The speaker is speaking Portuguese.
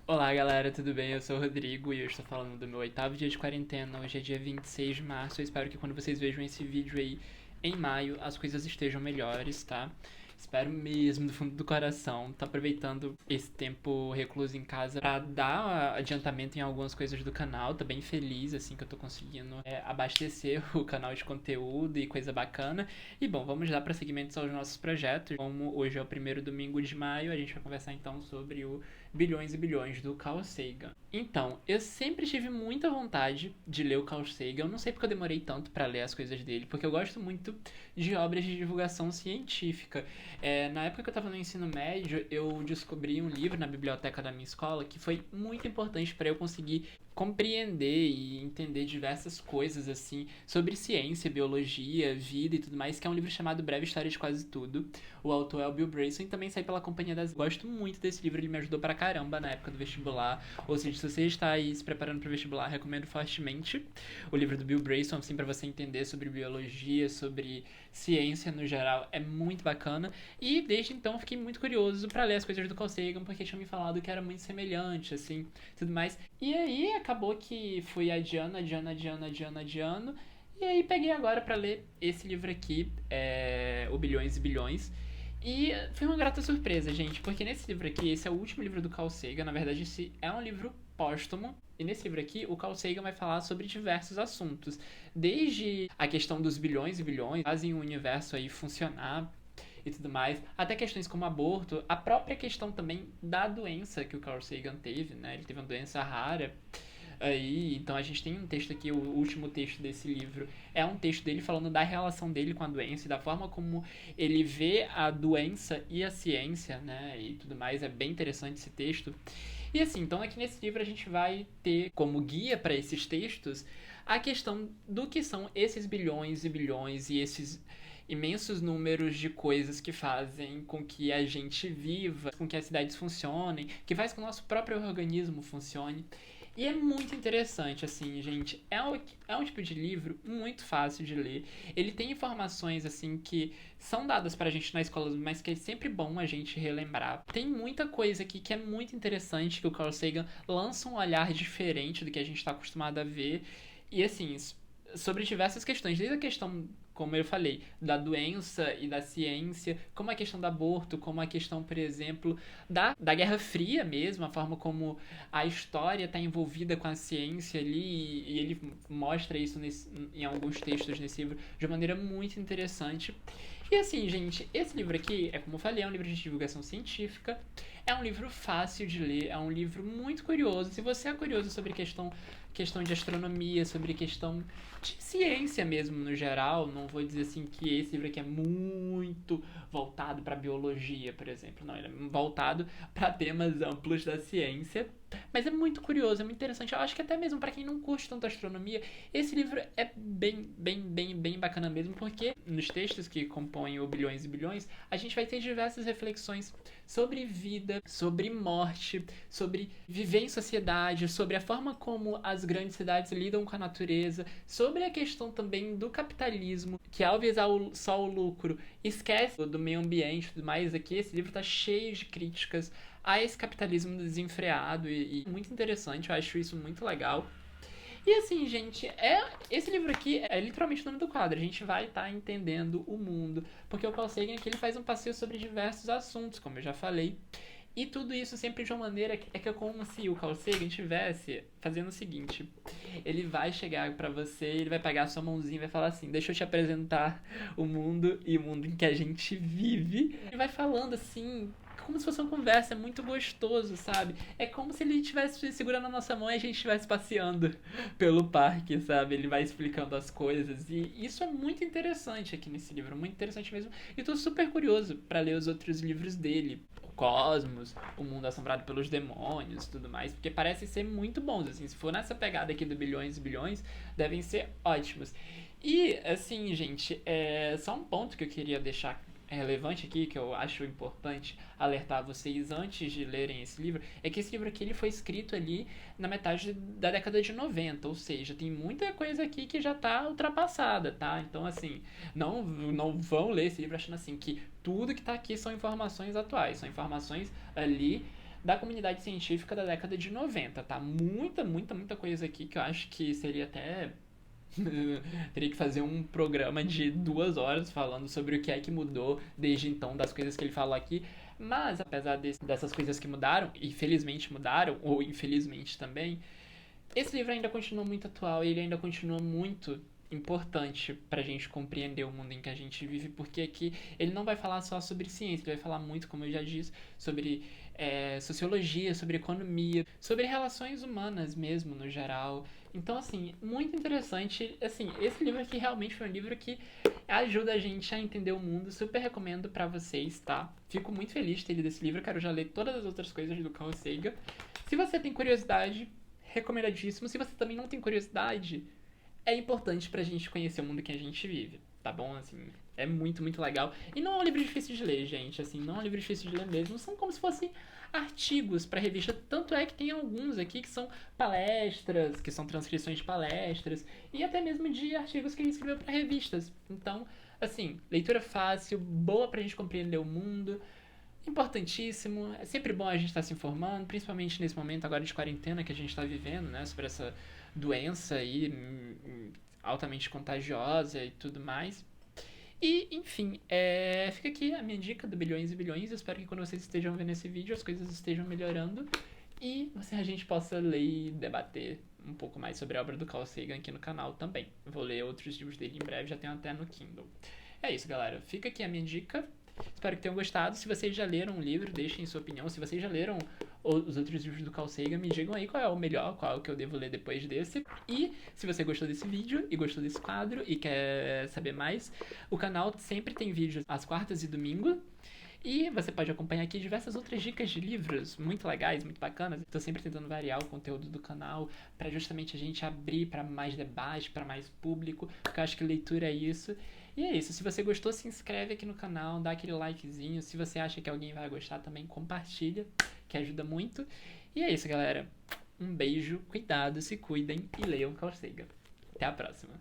Olá galera, tudo bem? Eu sou o Rodrigo e eu estou falando do meu oitavo dia de quarentena. Hoje é dia 26 de março. Eu espero que quando vocês vejam esse vídeo aí em maio, as coisas estejam melhores, tá? Espero mesmo do fundo do coração. Tô aproveitando esse tempo recluso em casa pra dar adiantamento em algumas coisas do canal. Tô bem feliz, assim, que eu tô conseguindo abastecer o canal de conteúdo e coisa bacana. E bom, vamos dar prosseguimento aos nossos projetos. Como hoje é o primeiro domingo de maio, a gente vai conversar então sobre o Bilhões e Bilhões, do Carl Sagan. Então, eu sempre tive muita vontade de ler o Carl Sagan. Eu não sei porque eu demorei tanto pra ler as coisas dele, porque eu gosto muito de obras de divulgação científica. Na época que eu tava no ensino médio, eu descobri um livro na biblioteca da minha escola que foi muito importante para eu conseguir compreender e entender diversas coisas assim sobre ciência, biologia, vida e tudo mais, que é um livro chamado Breve História de Quase Tudo. O autor é o Bill Bryson e também sai pela Companhia das... Gosto muito desse livro, ele me ajudou pra caramba na época do vestibular. Ou seja, se você está aí se preparando para o vestibular, recomendo fortemente o livro do Bill Bryson, assim, para você entender sobre biologia, sobre ciência no geral, é muito bacana. E desde então fiquei muito curioso para ler as coisas do Carl Sagan, porque tinham me falado que era muito semelhante, assim, tudo mais. E aí acabou que fui adiando. E aí peguei agora para ler esse livro aqui, O Bilhões e Bilhões. E foi uma grata surpresa, gente, porque nesse livro aqui, esse é o último livro do Carl Sagan, na verdade esse é um livro póstumo, e nesse livro aqui o Carl Sagan vai falar sobre diversos assuntos, desde a questão dos bilhões e bilhões, fazem o universo aí funcionar e tudo mais, até questões como aborto, a própria questão também da doença que o Carl Sagan teve, né, ele teve uma doença rara, aí, então a gente tem um texto aqui, o último texto desse livro é um texto dele falando da relação dele com a doença e da forma como ele vê a doença e a ciência, né, e tudo mais, é bem interessante esse texto. E assim, então aqui nesse livro a gente vai ter como guia para esses textos a questão do que são esses bilhões e bilhões e esses imensos números de coisas que fazem com que a gente viva, com que as cidades funcionem, que faz com que o nosso próprio organismo funcione. E é muito interessante, assim, gente. É um tipo de livro muito fácil de ler. Ele tem informações, assim, que são dadas pra gente na escola, mas que é sempre bom a gente relembrar. Tem muita coisa aqui que é muito interessante, que o Carl Sagan lança um olhar diferente do que a gente tá acostumado a ver. E, assim, sobre diversas questões, desde a questão, como eu falei, da doença e da ciência, como a questão do aborto, como a questão, por exemplo, da Guerra Fria mesmo, a forma como a história está envolvida com a ciência ali, e ele mostra isso em alguns textos nesse livro de uma maneira muito interessante. E assim, gente, esse livro aqui, como eu falei, é um livro de divulgação científica, é um livro fácil de ler, é um livro muito curioso. Se você é curioso sobre questão de astronomia, sobre questão de ciência mesmo no geral, não vou dizer assim que esse livro aqui é muito voltado para biologia, por exemplo, não, ele é voltado para temas amplos da ciência, mas é muito curioso, é muito interessante. Eu acho que até mesmo para quem não curte tanto astronomia, esse livro é bem bacana mesmo, porque nos textos que compõem o Bilhões e Bilhões, a gente vai ter diversas reflexões sobre vida, sobre morte, sobre viver em sociedade, sobre a forma como as grandes cidades lidam com a natureza, sobre a questão também do capitalismo, que ao visar só o lucro, esquece do meio ambiente e tudo mais. Aqui esse livro está cheio de críticas a esse capitalismo desenfreado e muito interessante, eu acho isso muito legal. E assim, gente, esse livro aqui é literalmente o nome do quadro. A gente vai estar entendendo o mundo. Porque o Carl Sagan aqui ele faz um passeio sobre diversos assuntos, como eu já falei. E tudo isso sempre de uma maneira que é como se o Carl Sagan estivesse fazendo o seguinte: ele vai chegar pra você, ele vai pegar a sua mãozinha e vai falar assim: deixa eu te apresentar o mundo e o mundo em que a gente vive. Ele vai falando assim, como se fosse uma conversa, é muito gostoso, sabe? É como se ele estivesse segurando a nossa mão e a gente estivesse passeando pelo parque, sabe? Ele vai explicando as coisas e isso é muito interessante aqui nesse livro, muito interessante mesmo. E tô super curioso pra ler os outros livros dele. O Cosmos, O Mundo Assombrado pelos Demônios e tudo mais, porque parecem ser muito bons, assim, se for nessa pegada aqui do Bilhões e Bilhões, devem ser ótimos. E, assim, gente, só um ponto que eu queria deixar relevante aqui, que eu acho importante alertar vocês antes de lerem esse livro, é que esse livro aqui ele foi escrito ali na metade da década de 90, ou seja, tem muita coisa aqui que já tá ultrapassada, tá? Então, assim, não vão ler esse livro achando assim que tudo que tá aqui são informações atuais, são informações ali da comunidade científica da década de 90, tá? Muita coisa aqui que eu acho que seria até teria que fazer um programa de 2 horas falando sobre o que é que mudou desde então, das coisas que ele falou aqui. Mas, apesar dessas coisas que mudaram, e felizmente mudaram, ou infelizmente também, esse livro ainda continua muito atual e ele ainda continua muito importante pra gente compreender o mundo em que a gente vive, porque aqui ele não vai falar só sobre ciência, ele vai falar muito, como eu já disse, sobre sociologia, sobre economia, sobre relações humanas mesmo, no geral. Então, assim, muito interessante. Assim, esse livro aqui realmente foi um livro que ajuda a gente a entender o mundo. Super recomendo pra vocês, tá? Fico muito feliz de ter lido esse livro. Quero já ler todas as outras coisas do Carl Sagan. Se você tem curiosidade, recomendadíssimo. Se você também não tem curiosidade, é importante pra gente conhecer o mundo que a gente vive, tá bom? Assim, é muito legal. E não é um livro difícil de ler, gente, assim, não é um livro difícil de ler mesmo. São como se fossem artigos pra revista. Tanto é que tem alguns aqui que são palestras, que são transcrições de palestras, e até mesmo de artigos que ele escreveu pra revistas. Então, assim, leitura fácil, boa pra gente compreender o mundo. Importantíssimo, é sempre bom a gente estar se informando, principalmente nesse momento agora de quarentena que a gente está vivendo, né, sobre essa doença aí altamente contagiosa e tudo mais. E, enfim, fica aqui a minha dica do Bilhões e Bilhões. Eu espero que quando vocês estejam vendo esse vídeo as coisas estejam melhorando e a gente possa ler e debater um pouco mais sobre a obra do Carl Sagan aqui no canal também. Eu vou ler outros livros dele em breve, já tenho até no Kindle. É isso, galera. Fica aqui a minha dica. Espero que tenham gostado. Se vocês já leram o livro, deixem sua opinião. Se vocês já leram os outros livros do Carl Sagan, me digam aí qual é o melhor, qual é o que eu devo ler depois desse. E se você gostou desse vídeo e gostou desse quadro e quer saber mais, o canal sempre tem vídeos às quartas e domingo. E você pode acompanhar aqui diversas outras dicas de livros muito legais, muito bacanas. Estou sempre tentando variar o conteúdo do canal para justamente a gente abrir para mais debate, para mais público, porque eu acho que leitura é isso. E é isso, se você gostou, se inscreve aqui no canal, dá aquele likezinho. Se você acha que alguém vai gostar, também compartilha, que ajuda muito. E é isso, galera. Um beijo, cuidado, se cuidem e leiam Carl Sagan. Até a próxima.